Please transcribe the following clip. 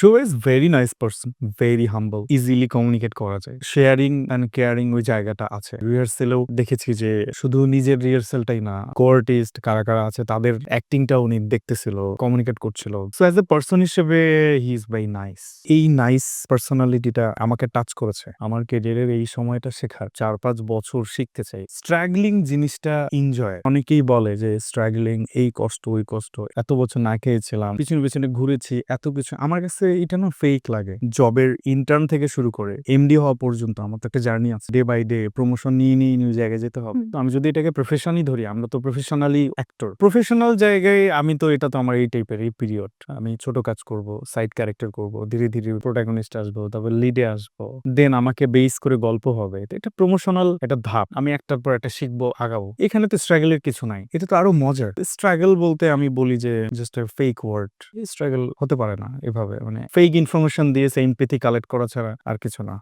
Shubho is very nice person, very humble, easily communicate করা যায়। Sharing and caring ওই জায়গাটা আছে। রিহার্সেলেও দেখেছি যে শুধু নিজের রিহার্সেলটাই না, কো-আর্টিস্ট কারা আছে তাদের অ্যাক্টিংটাও উনি দেখতেছিল, কমিউনিকেট করছিল। সো অ্যাজ এ পারসন হিসেবে হি ইজ ভেরি নাইস। এই নাইস পার্সোনালিটিটা আমাকে টাচ করেছে। আমার ক্যারিয়ারের এই সময়টা শেখার ৪-৫ বছর শিখতে চাই। স্ট্রাগলিং জিনিসটা এনজয়। অনেকেই বলে যে স্ট্রাগলিং এই কষ্ট ওই কষ্ট, এত বছর না খেয়েছিলাম, পিছনে ঘুরেছি, এত কিছু। আমার কাছে এটা না ফেক লাগে। জবের ইন্টার্ন থেকে শুরু করে এমডি হওয়া পর্যন্ত আমার তো একটা জার্নি আছে। ডে বাই ডে প্রমোশন নিয়ে নিউ জায়গায় যেতে হবে। তো আমি যদি এটাকে প্রফেশনই ধরি, আমরা তো প্রফেশনালি অ্যাক্টর। প্রফেশনাল জায়গায় আমি তো এটা তো আমার এই টাইপের এই পিরিয়ড। আমি ছোট কাজ করব, সাইড ক্যারেক্টার করব, ধীরে প্রোটাগনিস্ট আসবো, তারপর লিডে আসবো। দেন আমাকে বেস করে গল্প হবে। তো এটা প্রমোশনাল একটা ধাপ। আমি একটার পর একটা শিখবো, আগাবো। এখানে তো স্ট্রাগলের কিছু নাই। এটা তো আরো মজার। স্ট্রাগল বলতে আমি বলি যে just a fake word. Struggle হতে পারে না এভাবে। মানে ফেক ইনফরমেশন দিয়ে সিম্প্যাথি কালেক্ট করা ছাড়া আর কিছু না।